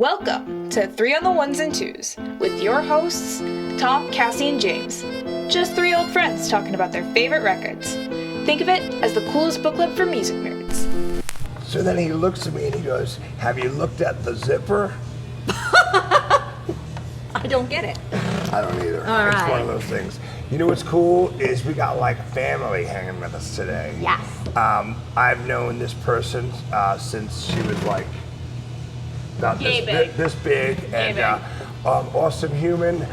Welcome to 3 on the Ones and Twos with your hosts, Tom, Cassy, and James. Just 3 old friends talking about their favorite records. Think of it as the coolest book club for music nerds. So then he looks at me and he goes, "Have you looked at the zipper?" I don't get it. I don't either. All It's right. one of those things. You know what's cool is we got like a family hanging with us today. Yes. I've known this person since she was like not Yay this big. this big, and big. awesome human.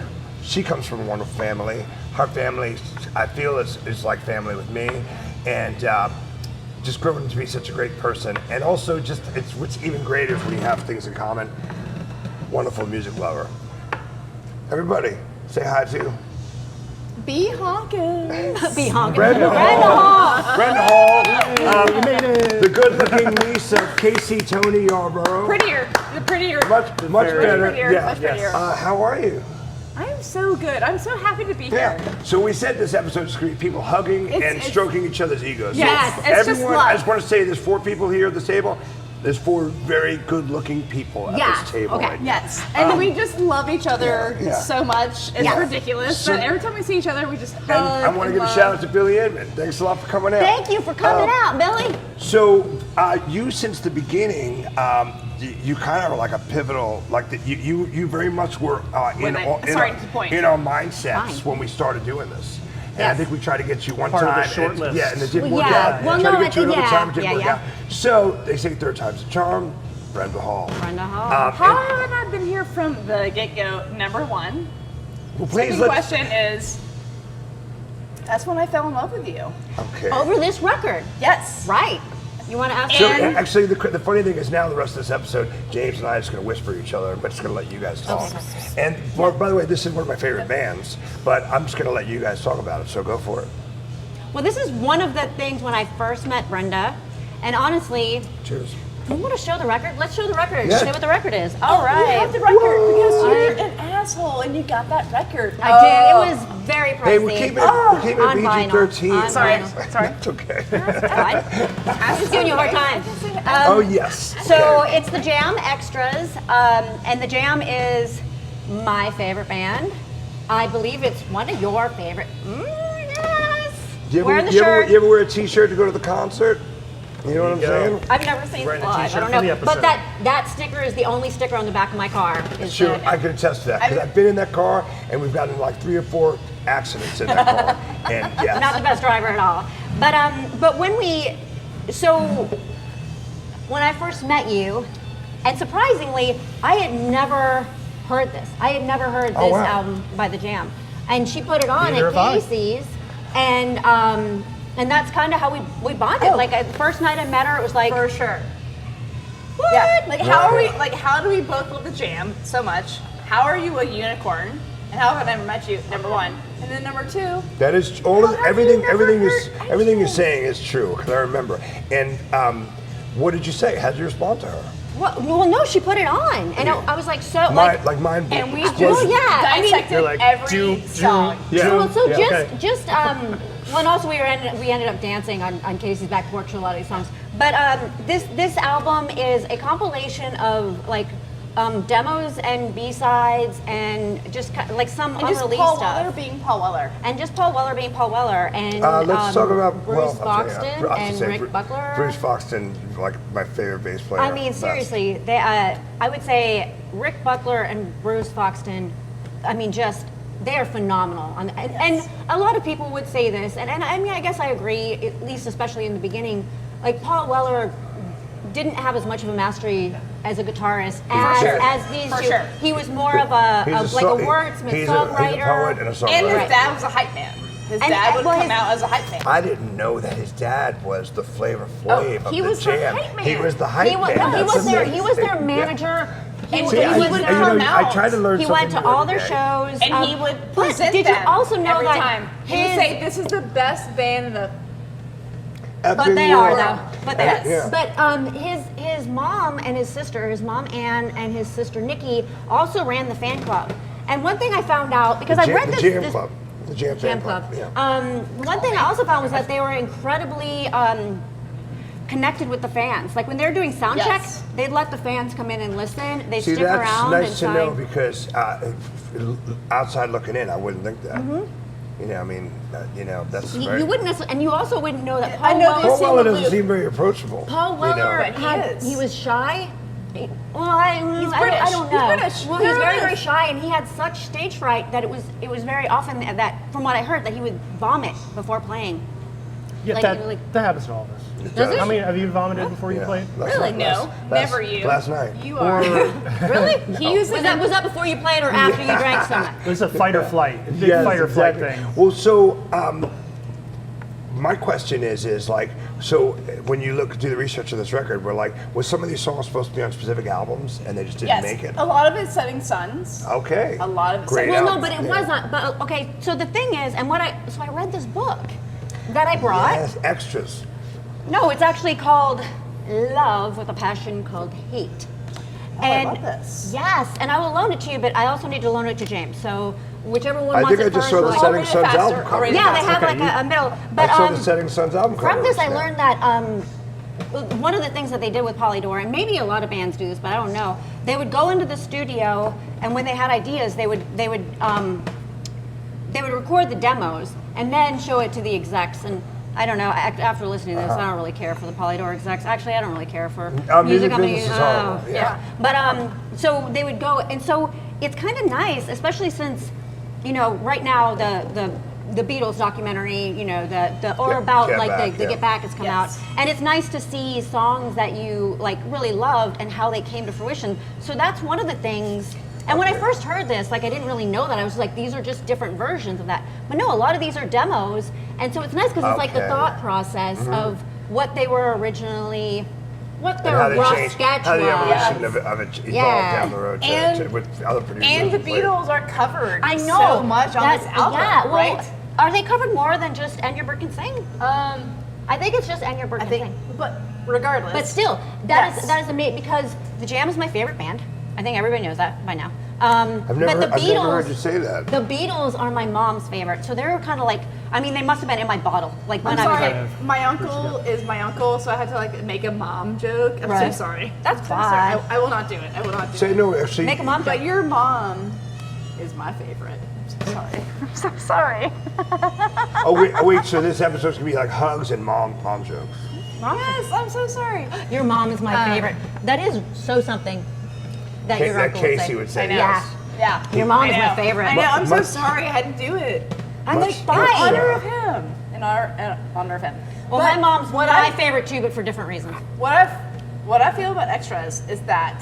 She comes from a wonderful family. Her family, I feel, is like family with me, and just grown to be such a great person. And also, just it's what's even greater is when you have things in common. Wonderful music lover. Everybody, say hi to Be honkin'. Be honking. Brenda Hall. Brenda Hall. The good-looking niece of Casey, Tony Yarborough. Prettier. The prettier. Much better. prettier, Yeah. much prettier. How are you? I am so good. I'm so happy to be Yeah. here. So we said this episode is going to be people hugging and stroking each other's egos. Yes, So it's just everyone, love. I just want to say there's 4 people here at this table. There's 4 very good-looking people at Yeah, this table. okay. right now. Yes. And we just love each other yeah. so much. It's Yeah. ridiculous. So- but every time we see each other, we just hug. And I want to give a love. shout out to Billy Edmond. Thanks a lot for coming out. Thank you for coming out, Billy. So you, since the beginning, you kind of are like a pivotal, like you very much were in our mindsets Fine. when we started doing this. And Yes. I think we tried to get you one Part of time. the short and, list. Yeah, and it didn't Well, work yeah. out. Well, And tried no, to get you I think- another time, it didn't yeah, work yeah. out. So they say 3rd time's a charm. Brenda Hall. Brenda Hall. How have I been here from the get-go? Number one. Well, please Second question is, that's when I fell in love with you. Okay. Over this record. Yes. Right. You want to ask So And- actually, the funny thing is now the rest of this episode, James and I are just going to whisper each other, but just going to let you guys talk. And well, by the way, this is one of my favorite bands, but I'm just going to let you guys talk about it. So go for it. Well, this is one of the things when I first met Brenda. And honestly, Cheers. you want to show the record? Let's show the record. Yeah. Say what the record is. All You right. have the record because you're I- an asshole and you got that record. I did. It was very pricey. Hey, we're keeping it on vinyl. PG-13. On Sorry. vinyl. Sorry. It's okay. Fine. I'm just giving you a hard time. Oh, yes. So Okay. it's the Jam Extras, and the Jam is my favorite band. I believe it's one of your favorite. Yes. You Wearing the you shirt. you ever wear a T-shirt to go to the concert? You know what I'm There you go. saying? I've never seen Wearing it a live. I t-shirt don't for the know, but episode. that sticker is the only sticker on the back of my car. Is Sure, the- I can attest to that because I've been in that car and we've gotten like 3 or 4 accidents in that car. And yes. Not the best driver at all. But when I first met you, and surprisingly, I had never heard this. I had never heard this Oh, wow. album by the Jam, and she put it on Neither at have I. Casey's, and that's kind of how we bonded. Like the first night I met her, it was like, For sure. what? Yeah. Like how are we? Yeah. Like how do we both love the Jam so much? How are you a unicorn? And how have I never met you? Number one, and then number 2. That is all of How have everything. you never Everything you're heard saying is true because I remember. And what did you say? How did you respond to her? Well, no, she put it on, and I was like, so like. Mine. And we exploded. just Well, yeah, I mean- dissected You're like, every do, song. yeah. Well, so Yeah, just okay. well, and also we ended up dancing on Casey's back porch for a lot of these songs. But this album is a compilation of like demos and B-sides and just like some And just unreleased Paul stuff. Weller being Paul Weller. And just Paul Weller being Paul Weller, and Let's talk about Bruce I'll tell you, Foxton I have to and say, Rick Buckler. Bruce Foxton, like my favorite bass player. I mean, Best. seriously, they, I would say Rick Buckler and Bruce Foxton, I mean, they are phenomenal. And a lot of people would say this, and I mean, I guess I agree, at least especially in the beginning, like Paul Weller didn't have as much of a mastery as a guitarist as these For two. sure. He was more of a wordsmith, he's songwriter. He's a poet and a songwriter. And his Right. dad was a hype man. His And- dad would well, come his- out as a hype man. I didn't know that his dad was the Flavor Flav of he the was the Jam. hype man. He was the hype He was, man. no, he That's was their amazing. manager. And See, he I, would you come know, out. I try to learn He something went to new all every their day. shows. And he would but present did you them also know every that time. He would say, "This is the best band in the." But they are World. though. But they Yeah. But his mom and his sister, his mom Ann and his sister Nikki, also ran the fan club. And one thing I found out because I read the this Jam this Club. The Jam Jam Club. Club. Yeah. One thing I also found was that they were incredibly connected with the fans. Like when they're doing sound Yes. checks, they'd let the fans come in and listen. They See, stick that's around nice and to know sign. because outside looking in, I wouldn't think that. Mm-hmm. You know, I mean, that's You, very. you wouldn't necessarily, and you also wouldn't know that I Paul know Weller. this- Paul Weller Sing the doesn't loop. seem very approachable. Paul you know. Weller, But he is. he was shy. He's British. I don't He's know. British. Well, he's very, British. very shy, and he had such stage fright that it was very often that, from what I heard, that he would vomit before playing. Yeah, Like, that, you like- that happens to all of us. Does it? I mean, have you vomited before you Yeah. played? Really? No, never you. Last night. You are. Really? Was Was that before you played or after you drank so much? It was a fight or flight. A big Yes, fight or flight exactly. thing. Well, so my question is like, so when you look do the research of this record, we're like, was some of these songs supposed to be on specific albums and they just didn't Yes. make it? A lot of it's Setting Suns. Okay. A lot of it's Great Well, no, album. but it Yeah. was not. But okay, so the thing is, and so I read this book that I brought. Yes, extras. No, it's actually called Love with a Passion Called Hate. I love this. Yes, and I will loan it to you, but I also need to loan it to James. So whichever one I wants think it I just first. saw the like- Setting read it Sun's faster. album I'll cover. read it Yeah, they have Okay, like a middle. But I saw the Setting Sun's album cover. from this, I yeah. learned that one of the things that they did with Polydor, and maybe a lot of bands do this, but I don't know. They would go into the studio, and when they had ideas, they would record the demos and then show it to the execs. And I don't know. After listening to this, I don't really care for the Polydor execs. Actually, I don't really care for Music companies. business is horrible, yeah. But so they would go, and so it's kind of nice, especially since, right now the Beatles documentary, or about Get like Back, the yeah. Get Back has come Yes. out, and it's nice to see songs that you like really loved and how they came to fruition. So that's one of the things. And when I Okay. first heard this, like I didn't really know that. I was like, these are just different versions of that. But no, a lot of these are demos, and so it's nice because it's like the Okay. thought process of what they were originally, what their And how they rough changed, sketch how the was. evolution of it evolved Yeah. down the road And- with other producers. And the later. Beatles are covered I know so much on this album, Yeah, well, right? are they covered more than just "And Your Bird Can Sing"? I think it's just "And Your Bird I Can think, Sing." but regardless. But still, that is Yes. amazing because the Jam is my favorite band. I think everybody knows that by now. I've never heard you say that. The Beatles are my mom's favorite, so they're kind of like. I mean, they must have been in my bottle, like when I'm I was sorry, like. my uncle is my uncle, so I had to like make a mom joke. I'm Right. so sorry. That's I'm so sorry. fine. I will not do it. I will not do Say it. no, actually. Make a mom But joke. your mom is my favorite. I'm so sorry. I'm so sorry. Oh wait, so this episode's gonna be like hugs and mom jokes. Yes, I'm so sorry. Your mom is my favorite. That is so something that your That uncle would Cassy say. would say. I know. Yes. Yeah. Your mom I is my know. favorite. I know. I'm so Much- sorry. I had to do it. I'm like, Much- In fine. honor of him. In honor of him. Well, But my mom's what my I favorite too, but for different reasons. what I feel about extras is that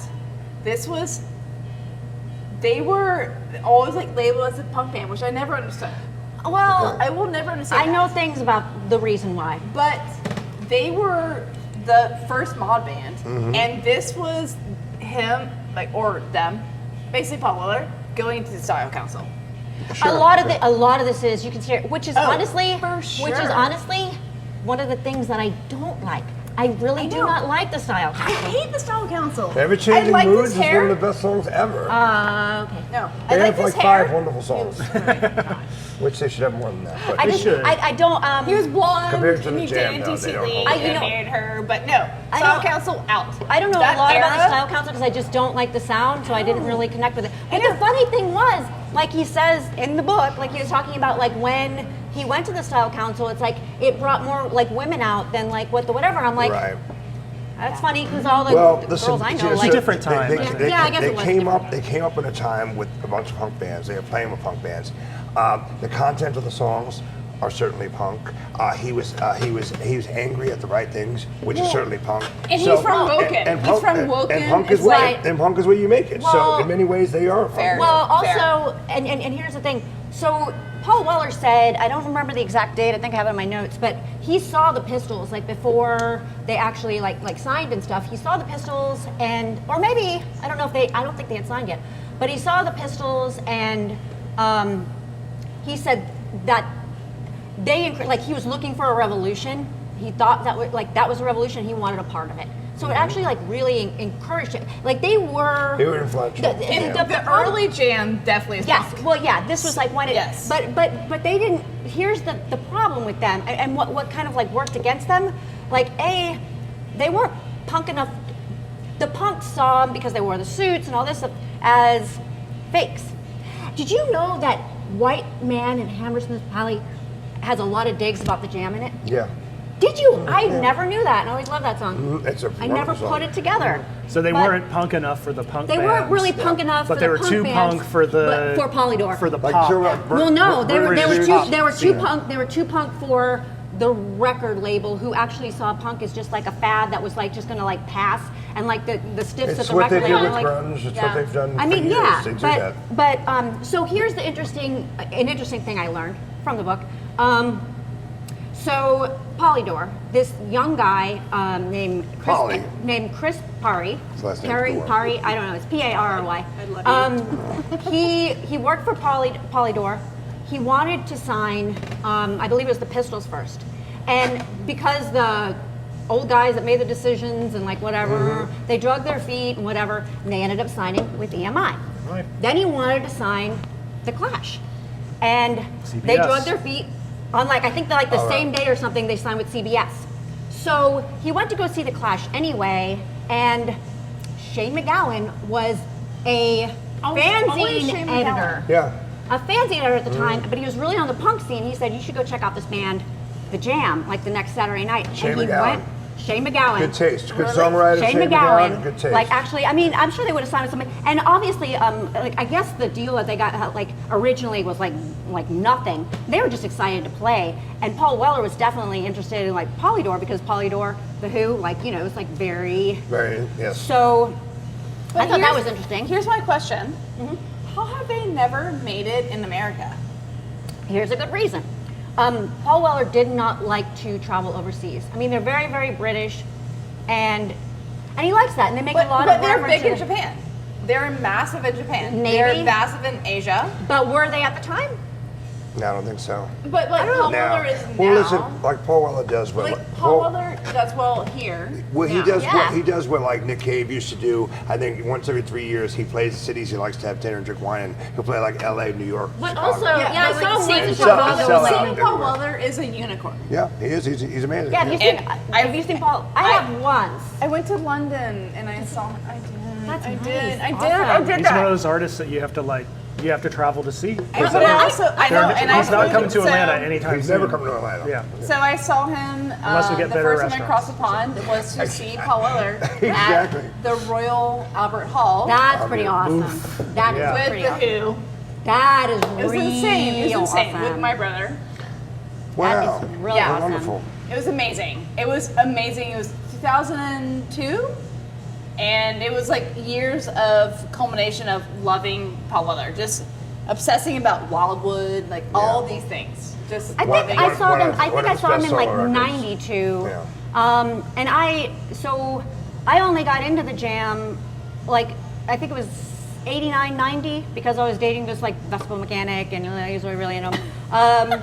this was they were always like labeled as a punk band, which I never understood. Well, I will never understand. I that. know things about the reason why. But they were the first mod band, Mm-hmm. and this was him, like or them, basically Paul Weller, going to the style council. Sure. A lot of this is you can see, which is Oh, honestly, for which is sure. honestly one of the things that I don't like. I really I do know. not like the style. I hate the style council. Ever Changing I like Moods this is hair. one of the best songs ever. Okay. No, I they like have this like hair. 5 wonderful songs, which they should have more than that. But I They just, should. I don't. He was blonde. Compared to and the he Jam, dated though, they don't decently hold and it. married her, but no, I style don't- council out. I don't know That a lot about the era- style council because I just don't like the sound, so I didn't really connect with it. But the funny thing was, like he says in the book, like he was talking about, like when he went to the style council, it's like it brought more like women out than like what the whatever. I'm like, right. that's funny because all the Well, girls listen, I know, so like different time. They, Yeah, I guess they it was came different. up. They came up in a time with a bunch of punk bands. They were playing with punk bands. The content of the songs are certainly punk. He was angry at the right things, which is certainly punk. And he's from Woken. He's from Woken. And punk is It's where like- and punk is where you make it. Well, so in many ways, they are punk. fair. Well, Fair. also, and here's the thing. So Paul Weller said, I don't remember the exact date. I think I have it in my notes, but he saw the Pistols like before they actually like signed and stuff. He saw the Pistols, and or maybe I don't know if they. I don't think they had signed yet, but he saw the Pistols, and he said that they like he was looking for a revolution. He thought that was a revolution. He wanted a part of it. So it actually like really encouraged him. Like they were influential. The early Jam definitely is Yes. punk. Well, yeah. This was like when it. Yes. But they didn't. Here's the problem with them, and what kind of like worked against them. Like they weren't punk enough. The punks saw them because they wore the suits and all this stuff as fakes. Did you know that White Man in Hammersmith Valley has a lot of digs about the jam in it? Yeah. Did you? I never knew that, and I always loved that song. It's a I never wonderful put song. it together. So they But weren't punk enough for the punk They bands. weren't really punk enough But for they the were punk too bands, punk for the but for Polydor. for the Like pop. Well, no, they were British too pop scene. punk. They were too punk for the record label, who actually saw punk as just like a fad that was like just gonna like pass, and like the stiffs It's at the what they record do label. with like, grunge. It's what they've done I for mean, years. yeah, They do that. but so here's the interesting thing I learned from the book. So Polydor, this young guy named Polly. Chris Parry. His last name's Parry, Dor. Parry, I don't know, it's P-A-R-R-Y. I love He worked for Polydor. He wanted to sign, I believe it was the Pistols first. And because the old guys that made the decisions and like whatever, they drug their feet and whatever, and they ended up signing with EMI. Right. Then he wanted to sign the Clash. And they CBS. drug their feet on like, I think like the same day or something, they signed with CBS. So he went to go see the Clash anyway, and Shane MacGowan was a Always fanzine Shane editor. Yeah. A fanzine editor at the time, but he was really on the punk scene. He said, you should go check out this band, The Jam, like the next Saturday night. Shane and he MacGowan. went. Shane MacGowan. Good taste. Good Really? songwriter. Shane Shane MacGowan. MacGowan, good taste. Like actually, I mean, I'm sure they would have signed with somebody. And obviously, like I guess the deal that they got like originally was like nothing. They were just excited to play. And Paul Weller was definitely interested in like Polydor, because Polydor, the Who, like you know, it's like very. Yes. So But I thought that here's- was interesting. Here's my question: How have they never made it in America? Here's a good reason. Paul Weller did not like to travel overseas. I mean, they're very, very British, and he likes that, and they make a lot But of they're big in references. Japan. They're massive in Japan. Maybe. They're massive in Asia. But were they at the time? No, I don't think so. But like Paul Now, Weller is now. well, listen, like Paul Weller does what like Paul Weller does well here. Well, he now. does Yeah. what he does what like Nick Cave used to do. I think once every 3 years he plays the cities he likes to have dinner and drink wine in. He'll play like L.A., New York, But Chicago. also, yeah, I but saw like, him in seeing Sell- Chicago. sell like- out. Seeing Paul everywhere. Weller is a unicorn. Yeah, he is. He's amazing. Yeah, have you seen Paul? I I- have once. I went to London and I saw him. I did. That's I nice. did. I did. Awesome. I did He's one of that. those artists that you have to travel to see. But I also, I know, and I He's not flew- coming to so- Atlanta anytime He's soon. never come to Atlanta. Yeah. So I saw him. Unless we get the better first time I crossed the pond was to see Paul Weller Exactly. at the Royal Albert Hall That's pretty awesome. That is Yeah. with pretty the awesome. Who. That is It was really insane. It was insane awesome. with my brother. Wow. That is really Yeah. awesome. Wonderful. It was amazing. It was amazing. It was 2002, and it was like years of culmination of loving Paul Weller, just obsessing about Wildwood, like all these things. Just I One- think loving. I saw one them. of- I think one of I his saw him best in like solo records. '92. Yeah. And I only got into the Jam, like I think it was '89, '90, because I was dating this like Vespa mechanic, and he was really into him.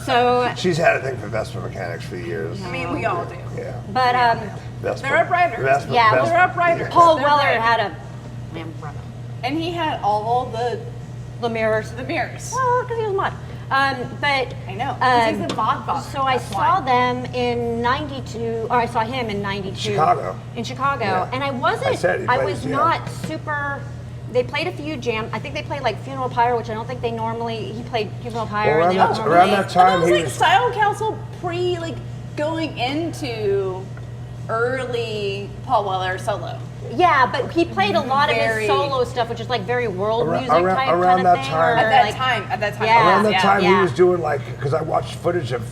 So, She's had a thing for Vespa mechanics for years. I mean, we all do. Yeah. but Vespa. They're upriders. Vespa, Yeah, Vespa. They're upriders. Paul They're Weller great. had a Lamborghini. And he had all the mirrors. mirrors. Well, because he was mod. But I know. 'Cause he's the mod father. So I That's saw why. them in '92, or I saw him in '92. Chicago. In Chicago, Yeah. and I wasn't. I said he I plays, was yeah. not super. They played a few jam. I think they played like Funeral Pyre, which I don't think they normally. He played Funeral Pyre. Well, and they around don't that- around normally- that time, But it he was like was- Style Council pre, like going into early Paul Weller solo. Yeah, but he played a lot of Very- his solo stuff, which is like very world Around- music around- type around kind of that thing. time- or At that like- time. At that time. Yeah. Around that time, yeah. he was doing like, because I watched footage of,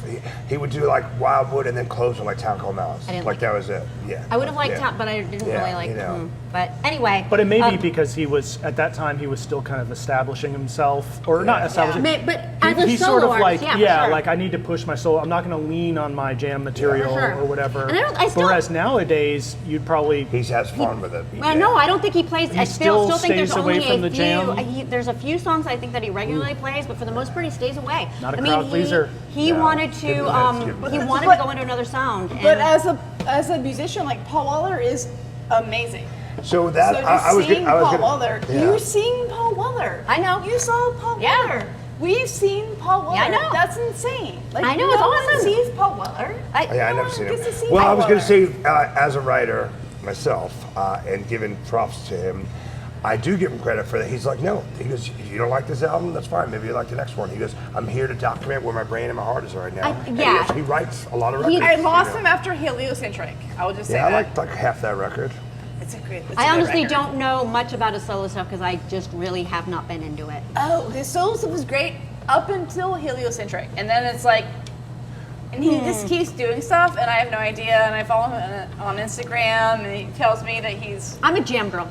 he would do like Wildwood and then close with like Town Called Malice. I didn't Like like that was it. Yeah. I would have liked yeah. Town, but I didn't Yeah, really like. you know. But anyway. But it may be because he was at that time he was still kind of establishing himself, or not establishing. But as a He's solo sort of artist, like, yeah, for sure. like I need to push my solo. I'm not going to lean on my jam material For sure. or whatever. And I still- Whereas nowadays, you'd probably He has fun with it. Well, no, I don't think he plays. I still think there's stays away only from a the few. jam. There's a few songs I think that he regularly plays, but for the most part, he stays away. Not a I mean, crowd pleaser. He No, wanted give him to. that, give him He that. wanted But- to go into another sound. But and- as a musician, like Paul Weller is amazing. So that, So just I was seeing gonna, I was Paul gonna, Weller, yeah. you're seeing Paul Weller. I know. You saw Paul Yeah. Weller. We've seen Paul Weller. Yeah, I know. That's insane. Like, I know, it's no one awesome. sees Paul Weller. Yeah, I've No never one seen gets to him. see Well, Paul I was going to Weller. say, as a writer myself, and giving props to him, I do give him credit for that. He's like, no. He goes, you don't like this album? That's fine. Maybe you like the next one. He goes, I'm here to document where my brain and my heart is right now. And yeah. he writes a lot of records. I lost you know. him after Heliocentric. I will just say Yeah, I that. like half that record. It's a great. I honestly don't know much about his solo stuff because I just really have not been into it. Oh, his solo stuff was great up until Heliocentric, and then it's like, and he just keeps doing stuff, and I have no idea. And I follow him on Instagram, and he tells me that he's. I'm a jam girl.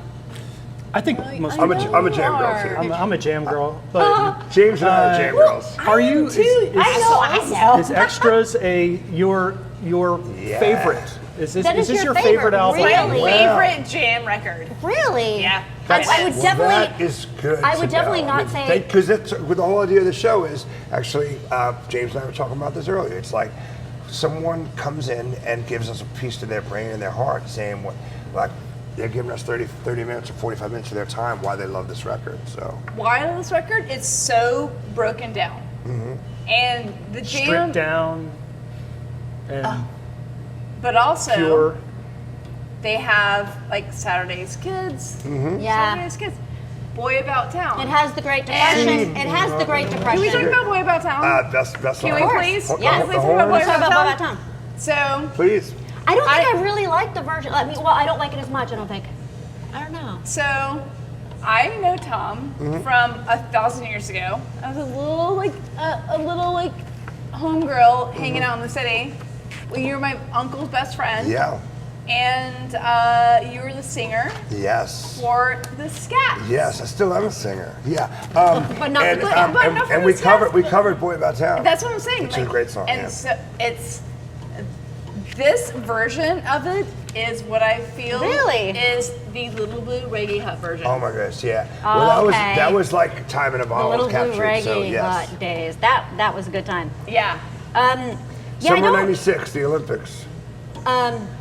I think most I'm people. a jam girl too. I'm a jam girl, but James and I are jam girls. are you? I know. Is Extras your Yeah. favorite? Is this That is your your favorite favorite, album? really? Wow. Favorite jam record. Really? Yeah. I would Well, definitely. that is good. I would to definitely know. not say- because that's with the whole idea of the show is actually James and I were talking about this earlier. It's like someone comes in and gives us a piece to their brain and their heart, saying what like they're giving us 30 minutes or 45 minutes of their time why they love this record. So Why on this record? It's so broken down, and the jam, Stripped down and but also pure. they have like Saturday's Kids. Yeah. Saturday's Kids. Boy About Town. It has the Great Depression. It has the Great Can Depression. we talk about Boy About Town? best Can we line. please? Hold- Yes. hold the Please talk about horns. Boy Let's talk About about Town. Town. So, Please. I don't think I- I really like the version. I mean, well, I don't like it as much. I don't think. I don't know. so I know Tom from 1,000 years ago. I was a little like homegirl hanging out in the city. Well, you were my uncle's best friend. Yeah. And you were the singer Yes. for the Scat. Yes, I still am a singer. Yeah. But not and, the- but not for and the we Scats. covered Boy About Town. That's what I'm saying. Which is a great song. And yeah. so it's this version of it is what I feel Really? is the Little Blue Reggae Hut version. Oh my gosh, yeah. Well, Okay. that was like time in a The bottle Little was Blue captured. Reggae So yes. Hut days. That was a good time. Yeah. Yeah, I Summer don't. '96, the Olympics,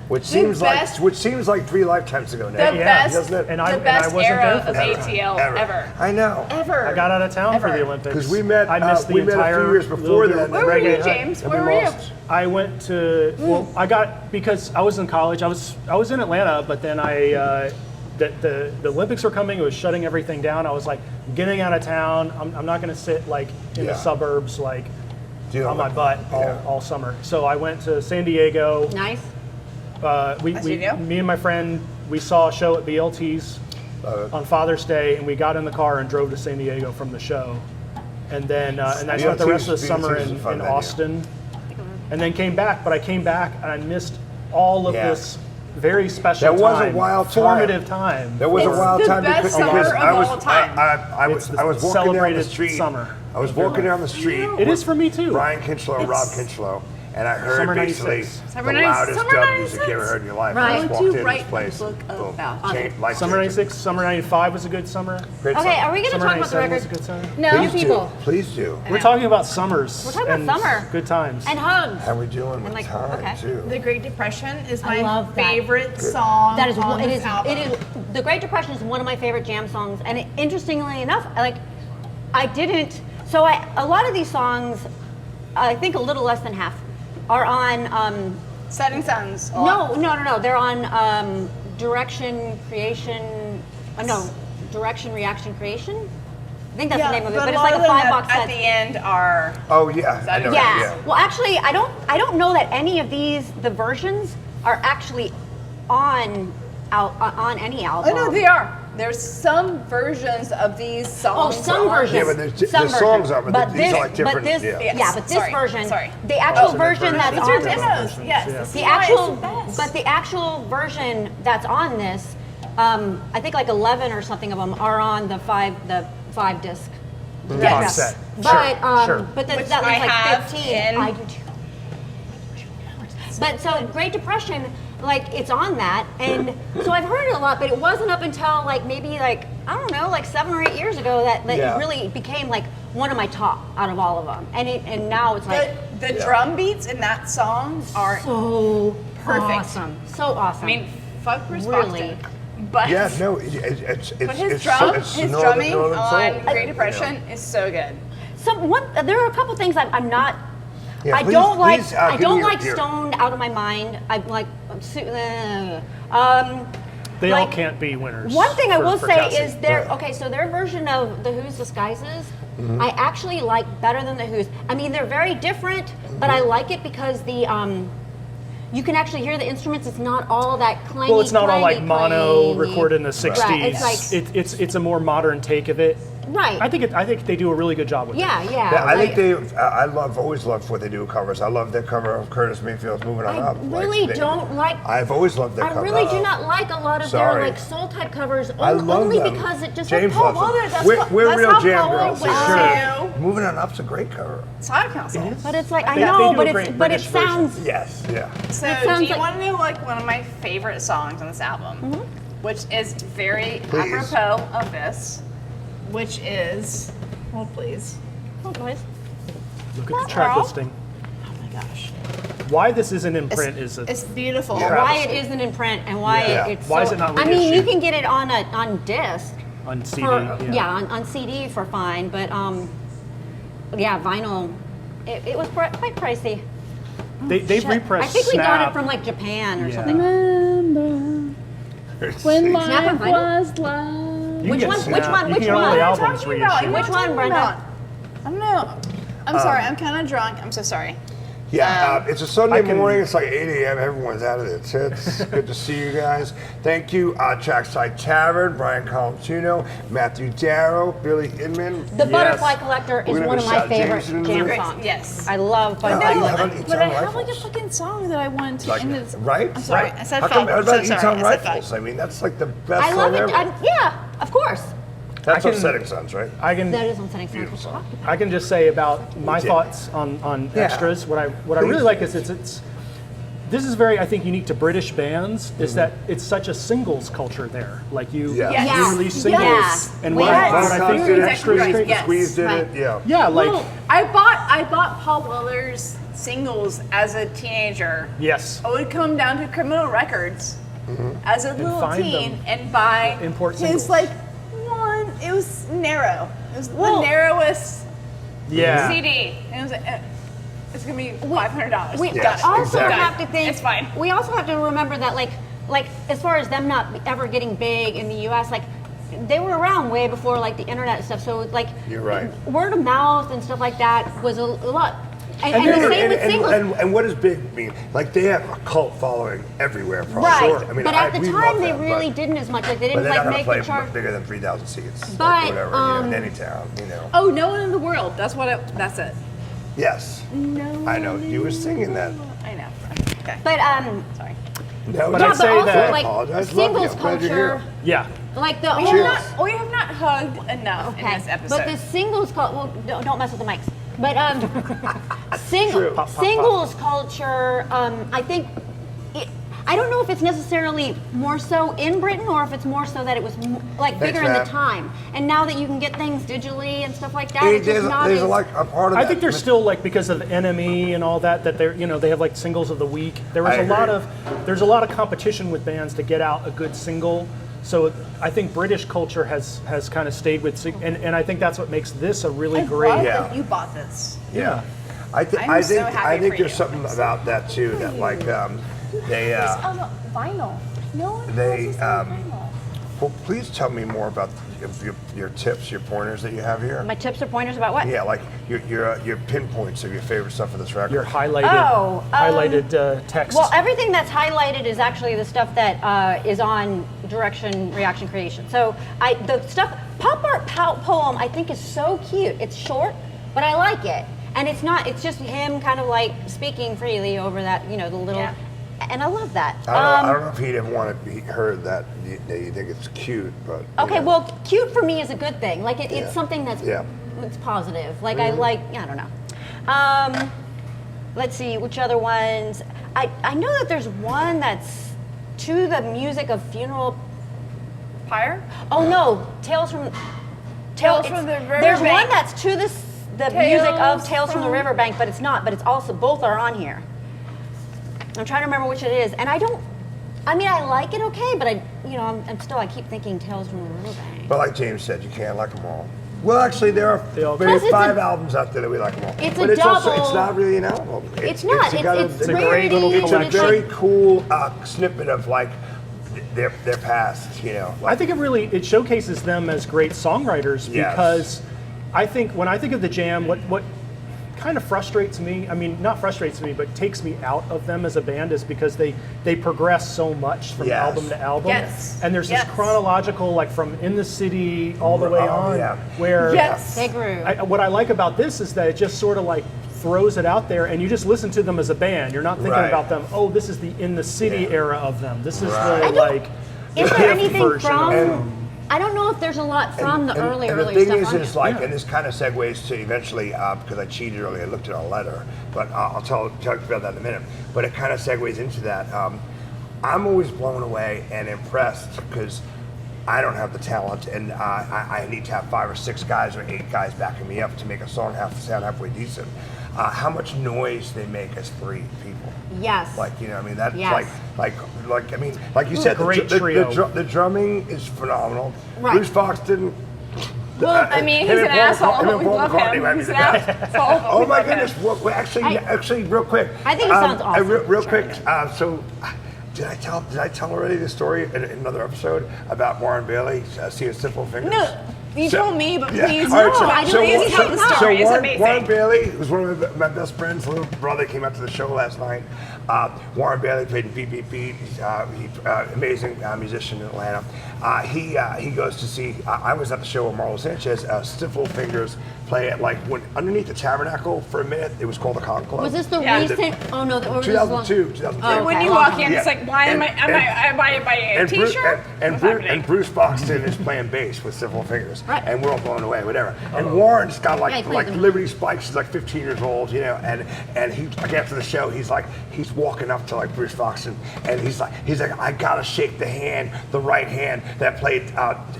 which The seems best- like 3 lifetimes ago now. The Yeah, best, doesn't it? And I the best wasn't era there for of that. ATL ever. I know. Ever. I got out of town for the Ever. Olympics. Because we met. I missed the we met entire a few years before Little that. Where were Reggae you, Hut. James? And Where we were you? lost. I went to I got because I was in college. I was in Atlanta, but then the Olympics were coming. It was shutting everything down. I was like getting out of town. I'm not going to sit like in the Yeah. suburbs like Deal on my with- butt yeah. all summer. So I went to San Diego. Nice. Me and my friend, we saw a show at BLT's on Father's Day, and we got in the car and drove to San Diego from the show. And then and I spent the rest of the summer BLT's is a fun in venue. Austin, and then came back. But I came back and I missed all of Yeah. this very special That was a time, wild time. formative time. There was It's a wild the time best because summer of I was all time. I was It's the I was walking down the celebrated street. summer. I was walking down the street. It is for me too. Brian Kinchlow and Rob Kinchlow, and I heard Summer basically 96. Summer the 96. loudest Summer dub music you ever 96. heard in your life. Right. I just Would walked you in write this place. a book Boom. about Changed- life Summer changing. '96, Summer '95 was a good summer. Great Okay, summer. are we going to Summer talk about the '97 was a record? good summer. No, Please people. do. Please do. We're talking about summers. We're talking about and summer. Good times. And hugs. How we doing with like, time okay. too? The Great Depression is I my love that. favorite song That is on it this is album. it is the Great Depression is one of my favorite jam songs, and interestingly enough, I didn't. So a lot of these songs, I think a little less than half, are on. Setting Suns. No. They're on Direction Creation. No, Direction Reaction Creation. I think that's the name of it, but a it's lot like of a them 5-box at set. the end are. Oh yeah, I know. Yeah. that, Well, actually, I don't know that any of the versions are actually on any album. Oh no, they are. There's some versions of these Oh, songs. some are- versions. Yeah, but there's- some the songs versions. are, but these are like But different- this, yeah. but this Sorry, version, sorry. the actual Oh, so version these that's These on are this, demos. Yes. Yeah. This the is why it's actual, the best. but the actual version that's on this, I think like 11 or something of them are on the five disc. box set. But Sure. but Which that was I like have 15. in- I do too. But so Great Depression, like it's on that, and so I've heard it a lot, but it wasn't up until maybe I don't know, 7 or 8 years ago that Yeah. it really became one of my top out of all of them, and now it's The drum beats in that song are so perfect. awesome, so awesome. I mean, fuck Bruce Really? Foxton. But Yeah, no, it's but his it's drum, so, it's his northern drumming soul, on you Great know. Depression is so good. there are a couple things I'm not. Yeah, I please- don't like. please, I give don't me your- like your- stoned out of my mind. I'm like. They all Like, can't be winners. One thing I for- will for say Cassy. is their Right. okay. So their version of the Who's Disguises, I actually like better than the Who's. I mean, they're very different, but I like it because the you can actually hear the instruments. It's not all that clangy. Well, it's not all like clangy, mono clangy. recorded in the '60s. Right, it's like- it's a more modern take of it. Right. I think they do a really good job with it. Yeah. Yeah, I like- think always loved what they do with covers. I love their cover of Curtis Mayfield's "Moving On I Up." really don't like. I've always loved their I cover. really do not like a lot of Sorry. their like soul type covers. I love only them. because it just James like Paul loves them. Weller. That's We're that's real how jam Paul girls. Weller For was. sure. "Moving On Up's a great cover. Side Council. But it's like I They know, do but a it's great but it British version. sounds. Yes, yeah. So It do sounds you like- want to know like one of my favorite songs on this album, which is very Please. apropos of this, which is, hold please. Oh, nice. Look at the track Carl? listing. Oh my gosh, Why this isn't in print it's, is a it's beautiful. Yeah. Why it isn't in print and why Yeah. it's Why so, is it not I mean, you reissued? can get it on disc. on CD. For, on CD for fine, but vinyl. It was quite pricey. They've Shit. repressed I think we got Snap. it from like Japan or Yeah. something. Remember when Snap on life vinyl? was love. You Which can one? get Which Snap. one? You Which can get all one? the What are you albums talking about? reissued. Which one, Brenda? I don't know. I'm sorry. I'm kind of drunk. I'm so sorry. Yeah, it's a Sunday I can- morning. It's like 8 a.m. Everyone's out of their tits. Good to see you guys. Thank you, Trackside Tavern, Brian Colantino, Matthew Darrow, Billy Inman. The Yes. Butterfly Collector is We're gonna one of go my shout favorite James into jam the- songs. Yes. I love No, Butterfly you Collector. haven't But I Eton have like a Rifles. fucking song that I wanted to Like, end this. right? I'm sorry. Right. I said How fuck. come, how I'm about so sorry. Eton I said Rifles? fuck. I mean, that's like the best I love song it. ever. Yeah, of course. That's I can- Upsetting Sons, right? I can That is on Setting Sun. Beautiful song. I can just say about my Jam. thoughts on Yeah. extras. What I Please. really like is it's this is very, I think, unique to British bands. Is that it's such a singles culture there. Like you Yeah. Yes. you release singles, Yes. and We what had I think did the extras, extras. Yes. Squeeze did Right. it, yeah. Yeah, like Well, I bought Paul Weller's singles as a teenager. yes. I would come down to Criminal Records as a little find teen them. and buy Import his singles. like one. It was narrow. It was Well- the narrowest Yeah. CD. And it was like, it's gonna be $500. We Yes, also exactly. have to think. It's fine. We also have to remember that, like as far as them not ever getting big in the U.S., like they were around way before like the internet and stuff. So like, You're right. word of mouth and stuff like that was a lot. And the And, same with singles. and what does big mean? Like they have a cult following everywhere, probably. Right, Sure. I mean, but at the we time love they them, really but, didn't as much. Like they But didn't they're not like gonna make play the chart. bigger than 3,000 seats, But, like whatever, in any town, Oh, no one in the world. That's that's it. Yes, I know. You were singing that. I know. Okay. But Sorry. No, But yeah, I'd but say also that- like Apologize. Love you. singles I'm glad you're here. culture. Yeah. Like the Cheers. We have not hugged enough in this episode. But the singles culture, well, don't mess with the mics. But True. singles culture, I think, I don't know if it's necessarily more so in Britain or if it's more so that it was like Thanks, bigger in the Matt. time. And now that you can get things digitally and stuff like that, Hey, it's just not there's as. like a part of I that. think there's still like because of enemy and all that they're they have like singles of the week. There's I a lot of competition with bands to get out a good single. So I think British culture has kind of stayed with and I think that's what makes this a really I great. love Yeah. that you bought this. Yeah. I I'm think so happy I think for there's you. something about that too. That like they Oh, no, vinyl. No one They, has this on vinyl. well, please tell me more about your tips, your pointers that you have here. My tips or pointers about what? Yeah, like your pinpoints of your favorite stuff for this record. Your highlighted text. Well, everything that's highlighted is actually the stuff that is on Direction Reaction Creation. So the stuff, Pop Art Poem, I think is so cute. It's short, but I like it. And it's just him kind of like speaking freely over that, the little, Yeah. and I love that. I don't know if he'd have wanted to be heard that you think it's cute, but Okay, well, cute for me is a good thing. Like Yeah. it's something that's Yeah. it's positive. Like I don't know. Let's see which other ones. I know that there's one that's to the music of funeral. Pyre? Oh no, Tales from Tales it's- from the There's Riverbank. one that's to the music of Tales from the Riverbank, but it's not. But it's also both are on here. I'm trying to remember which it is, and I like it okay, but I keep thinking Tales from the Riverbank. like James said, you can't like them all. Well, actually, there's Plus, it's 5 a- albums out there that we like them all. It's but a it's also double- it's not really an album. It's not. It's a great little rarities, It's a and very like- cool snippet of like their past, you know. I think it showcases them as great songwriters Yes. because I think when I think of the Jam, what kind of frustrates me, I mean, not frustrates me, but takes me out of them as a band is because they progress so much from Yes. album to album. Yes. And there's Yes. this chronological, like from In the City all the way Oh, on, yeah. where Yes. They grew. what I like about this is that it just sort of like throws it out there and you just listen to them as a band. You're not thinking Right. about them, oh, this is the In the City Yeah. era of them. This is Right. the like Is the there hip anything version of from? them. I don't know if there's a lot from the early and the stuff thing on is here. like, and this kind of segues to eventually, because I cheated earlier, I looked at a letter, but I'll talk about that in a minute. But it kind of segues into that. I'm always blown away and impressed because I don't have the talent, and I need to have 5 or 6 guys or 8 guys backing me up to make a song sound halfway decent. How much noise they make as 3 people. Yes. Like, you know, I mean, that's Yes. like, I mean, like you said, great trio. the drumming is phenomenal. Right. Bruce Foxton. Well, I mean, he's an asshole, but we love him. He's an asshole. Oh my goodness! Well, actually, real quick. I think he sounds awesome. Real quick. So, did I tell already the story in another episode about Warren Bailey seeing Simple Fingers? No, you told me, but please, All right, no. I so- please tell the story. It's amazing. Warren Bailey was one of my best friends. Little brother came out to the show last night. Warren Bailey played in Beat Beat Beat. He's amazing musician in Atlanta. He goes to see. I was at the show with Marlo Sanchez. Stiffle Fingers play at like underneath the Tabernacle for a minute. It was called the Con Club. Was this the Yeah. recent? Oh no, that was 2002, 2003. Oh, When okay. you walk in, Yeah. it's like, why am I buying a Bruce- T-shirt? What's happening? and Bruce Foxton is playing bass with Simple Fingers, Right. and we're all blown away, whatever. And Warren's got Yeah, he played like them. Liberty Spikes. He's like 15 years old, you know, and he like after the show, he's walking up to like Bruce Foxton, and he's like, I gotta shake the right hand that played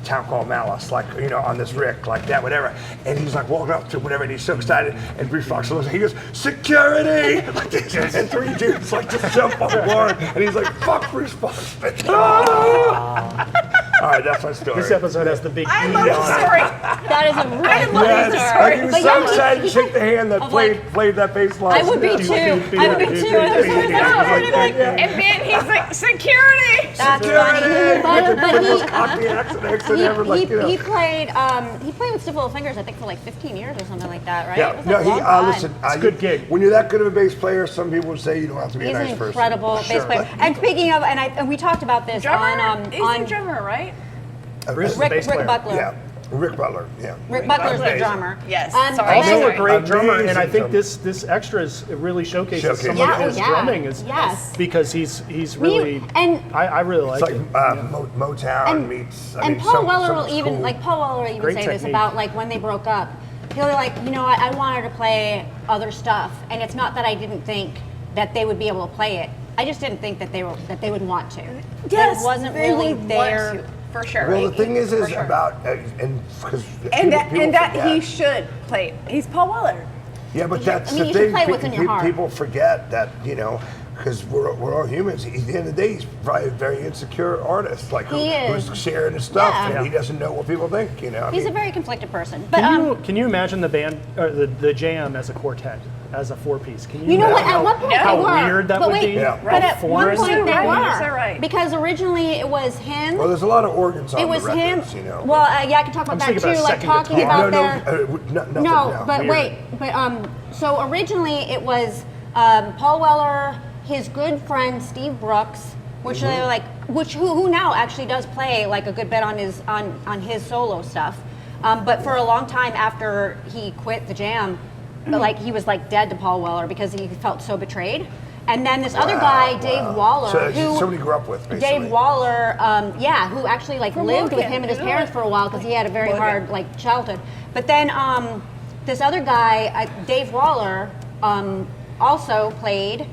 Town Call Malice, like, you know, on this Rick, like that, whatever. And he's like walking up to whatever, and he's so excited. And Bruce Foxton looks, he goes, security! Like this, and 3 dudes like just jump on Warren, and he's like, fuck Bruce Foxton. All right, that's my story. This episode has the big I E love on the it. story. That is a really Yes, funny like, story. he was But so yeah, excited to he- shake the hand that of like- played that bass line. I would be too. I would be too. I was like, And then he's like, security! that's Security! funny. With the most But cocky accent he, ever, like, you know. he played with Stiff Little Fingers, I think, for like 15 years or something like that, right? It Yeah, was no, like a long time. listen. It's a good gig. When you're that good of a bass player, some people would say you don't have to be He's a an nice person. incredible bass player. And speaking of, and we talked about this Drummer? on He's a drummer, right? Bruce is the Rick bass player. Butler. Yeah, Rick Butler. Yeah, Rick Butler's the Amazing. drummer. Yes, And sorry. Also then- a great drummer, and I Amazing think drummer. this extras really showcases some Yeah, of his yeah. drumming is Yes. because he's really and- I really It's like like it. Motown meets. I And mean, Paul some- Weller some will even cool- like Paul Weller will even Great say this technique. about like when they broke up. He'll be like, you know, I wanted to play other stuff, and it's not that I didn't think that they would be able to play it. I just didn't think that they would want to. Yes, it wasn't they really would want their. to, for sure. Well, the thing is For sure. about and because and that he should play. He's Paul Weller. Yeah, but that's I mean, the you should thing. play what's in your heart. People forget that, you know, because we're all humans. At the end of the day, he's probably a very insecure artist, like He is. who's sharing his stuff, Yeah. and he doesn't know what people think. You know, I He's a mean, very conflicted person. But Can you imagine the band or the Jam as a quartet, as a 4-piece? Can you know what? imagine At one point how they were. weird that but would wait, be? Yeah. But How at one foreign? point they Right, were. you're so right. Because originally it was him. well, there's a lot of organs on It was the him. records, you know. Well, yeah, I can talk about I'm that thinking too. about Like second talking guitar. about their. nothing, No, but weird. wait, but so originally it was Paul Weller, his good friend Steve Brooks, which Mm-hmm. they're like, who now actually does play like a good bit on his solo stuff, but for a long time after he quit the Jam, like he was like dead to Paul Weller because he felt so betrayed. And then this other guy, Dave Waller, So who somebody grew up with, basically. Dave Waller, who actually like From lived with Logan, him and his isn't parents it? for a while because he had a very Logan. hard like childhood. But then this other guy, Dave Waller, also played,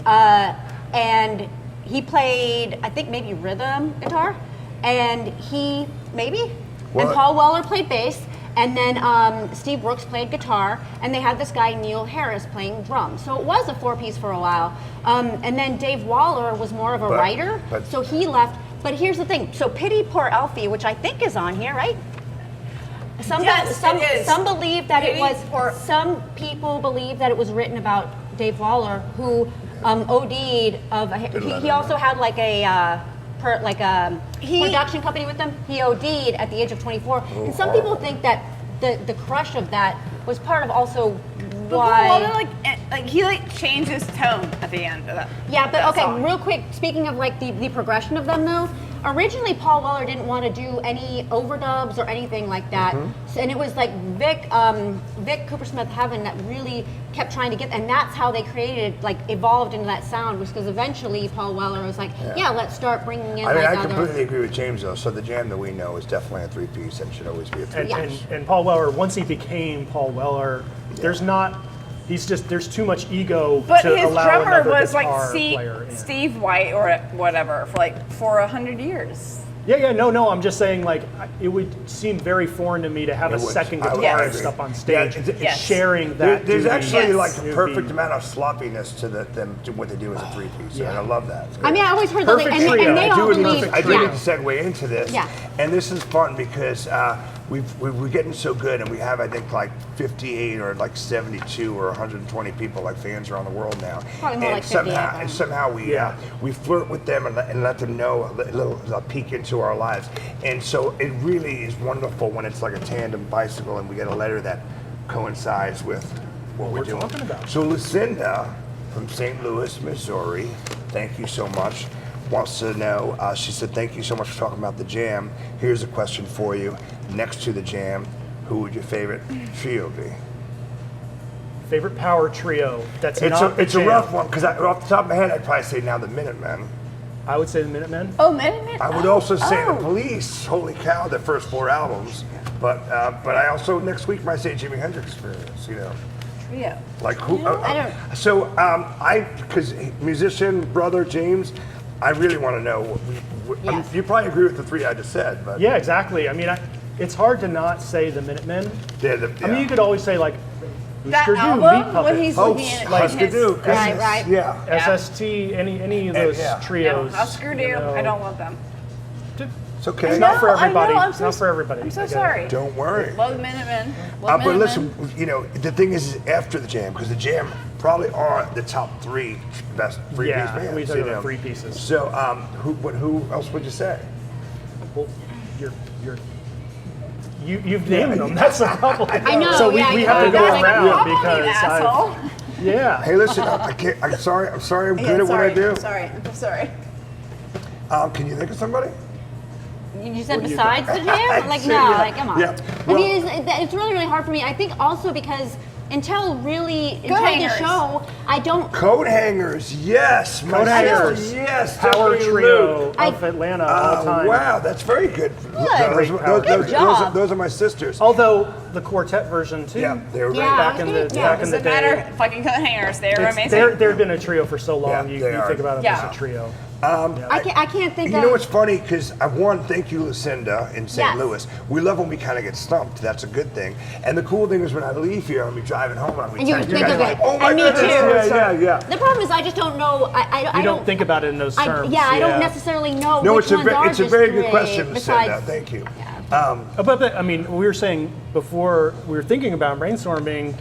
and he played I think maybe rhythm guitar, and Well, Paul Weller played bass. And then Steve Brooks played guitar, and they had this guy Neil Harris playing drums. So it was a 4-piece for a while. And then Dave Waller was more of a writer, so he left. But here's the thing: so Pity Poor Elfie, which I think is on here, right? Yes, it is. Some believe that it Pity was. for- Some people believe that it was written about Dave Waller, who OD'd of. He also had like a. Production company with them. He OD'd at the age of 24, and some people think that the crush of that was part of also why. Well, he changed his tone at the end of that. Yeah, but that okay, song. real quick, speaking of the progression of them though, originally Paul Weller didn't want to do any overdubs or anything like that. So, and it was like Vic Coopersmith Heaven that really kept trying to get, and that's how they created, evolved into that sound, was because eventually Paul Weller was like, yeah, let's start bringing in I completely agree with James though. So the jam that we know is definitely a 3-piece and should always be a 3-piece. And Paul Weller, once he became Paul Weller, there's too much ego But to his allow drummer another was guitar player in. Steve White or whatever for 100 years. No, I'm just saying, it would seem very foreign to me to have a second guitarist up on stage sharing that. There's duty. actually a perfect amount of sloppiness to them to what they do as a 3-piece, and I love that. I mean, I always heard that, Perfect and trio. they all believe. I do need to segue into this, Yeah. and this is fun because we're getting so good, and we have I think 58 or 72 or 120 people fans around the world now. Probably more and like 50. somehow we flirt with them and let them know a peek into our lives, and so it really is wonderful when it's like a tandem bicycle, and we get a letter that coincides with what we're doing. Talking about. So Lucinda from St. Louis, Missouri, thank you so much. Wants to know, she said, thank you so much for talking about the jam. Here's a question for you. Next to the jam, who would your favorite trio be? Favorite power trio. That's It's not a jam. rough one, because off the top of my head, I'd probably say now the Minutemen. I would say the Minutemen. Oh, Minutemen. I would also say the Police. Holy cow, their first 4 albums. But I also, next week, might say Jimi Hendrix Experience, Trio. Like who? I don't. So because musician brother James, I really want to know. I mean, Yes. you probably agree with the 3 I just said, but Yeah, exactly. I mean, it's hard to not say the Minutemen. yeah. I mean, you could always say That Husker Du, album Meat when Puppets, he's Oh, looking at Husker Du, his- Christmas, Right. yeah. SST, any of those yeah. trios. No, Husker Du. I don't love them. It's okay. It's not for I know, everybody. I'm It's so- not for everybody. I'm I so get it. sorry. Don't worry. Love the Minutemen. But listen, the thing is after the jam, because the jam probably are the top 3 best 3-piece Yeah, bands. we talk about 3 pieces. So who else would you say? Well, you've named them. That's the problem. I know, So we yeah, have to you go know, around Compliment, because asshole. yeah. Hey, listen, I can't. I'm sorry. I'm good at what I do. I'm sorry. Can you think of somebody? You said besides the jam? Sure, No, yeah. come on. Yeah. I mean, it's really, really hard for me. I think also because until the hangers. show, I don't. Coat hangers, yes. My Coat hangers. sister, yes. Power Tiffany trio Luke. of Atlanta all time. Wow, that's very good. Great power trio. Good job. Those are my sisters. Although the quartet version too. Yeah, they were great. Yeah. Back in the back in the Doesn't matter. day. Fucking coat hangers. They're It's- amazing. They've been a trio for so long. Yeah, you they are. think about them Yeah. as a trio. I can't think You of. know what's funny? Because thank you, Lucinda in St. Yes. Louis. We love when we kind of get stumped. That's a good thing. And the cool thing is when I leave here, I'll be driving home and I'll be And you texting think guys of like, it. oh my And me goodness. too. Yeah. The problem is I just don't know. I You don't think about it in those terms. I don't necessarily know No, which it's a ones are it's a just very good great, question, Lucinda. besides- Thank you. But I mean, we were saying before we were thinking about brainstorming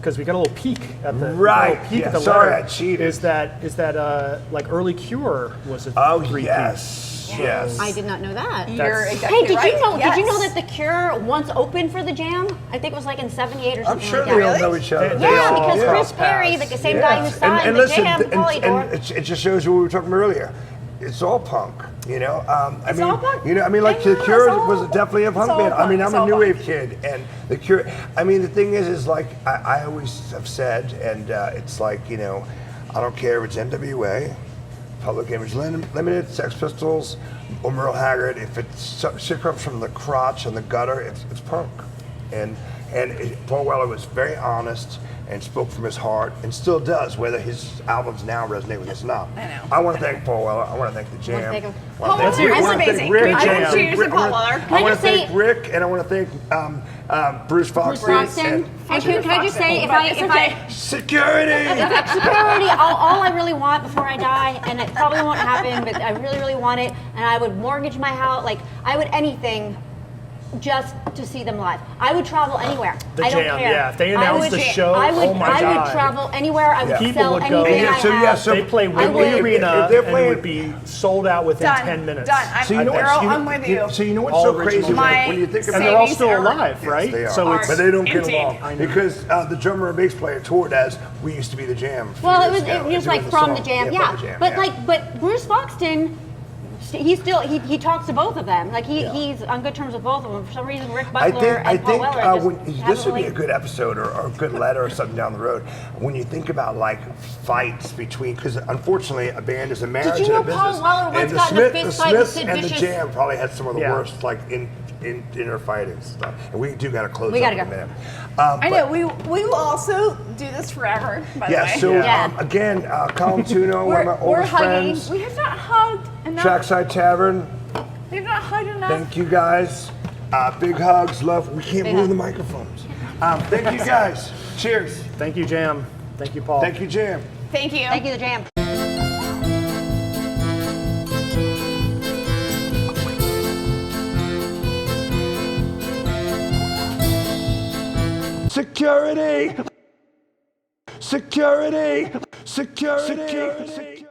because we got a little peek at the Right, little peek yeah, at the sorry, letter. I cheated. Is that like Early Cure was a Oh, 3-piece. yes. I did not know that. You're That's- exactly Hey, did right. you know? Yes. Did you know that The Cure once opened for the Jam? I think it was like in '78 or I'm something sure like they that. all know each other. They Yeah, all because cross Chris Perry, paths. the same guy who signed the listen, Jam, Polydor. and it just shows you what we were talking about earlier. It's all punk, I mean, all punk. like Yeah, The Cure it's all- was definitely a punk it's all band. I mean, punk, I'm a it's new all wave kid, and The Cure. I mean, the thing is like I always have said, and it's like I don't care if it's NWA, Public Image Limited, Sex Pistols, or Merle Haggard. If it's shit comes from the crotch and the gutter, it's punk. And Paul Weller was very honest and spoke from his heart, and still does, whether his albums now resonate with us or not. I know. I want to thank Paul Weller. I want to thank the Jam. thank him. I wanna Paul thank- Weller I is wanna thank amazing. Rick. I Jam. will cheers to Paul Weller. I want to just say- thank Rick, and I want to thank Bruce Fox. Broxton. And can I just say, if I Security! security, all I really want before I die, and it probably won't happen, but I really, really want it, and I would mortgage my house, like I would anything just to see them live. I would travel anywhere. The I don't Jam, care. yeah. If they announced the show, I would, oh my I God. would travel anywhere. I would People sell would go. anything Yeah, I so, have. yeah, so They play would. Wembley Arena if they're and it playing- would be sold out within Done. 10 minutes. Done. I'm, So you know girl, what's, I'm with you. So you know what's All so original. crazy My when you think And about they're all savings still are- alive, right? They are. So it's but they don't get empty. along I know. because the drummer and bass player toured as we used to be the Jam. a few Well, it years was ago and just doing like from the song. Jam, from the Jam, but yeah. but Bruce Foxton, he talks to both of them. Like he's on good terms with both of them. For some reason, Rick Butler I and Paul think Weller just when, haven't this would be really- a good episode or a good letter or something down the road. When you think about like fights between, because unfortunately a band is a marriage you know and a Paul business. Weller once and the got in a Smith, fist the fight with Smiths Sid and the Vicious? Jam probably had some of the Yeah. worst like inner fighting stuff. And we do got to close We up gotta in a go. minute. I know, we will also do this forever, by the Yeah. way. So Yeah. Again, Colin Tuno, one of my we're oldest hugging. friends. We have not hugged enough. Trackside Tavern. We have not hugged enough. Thank you guys. Big hugs, love. We can't Big move the hugs. microphones. Thank you guys. Cheers. Thank you, Jam. Thank you, Paul. Thank you, Jam. Thank you. Thank you, the Jam. Security! Security! Security! Security!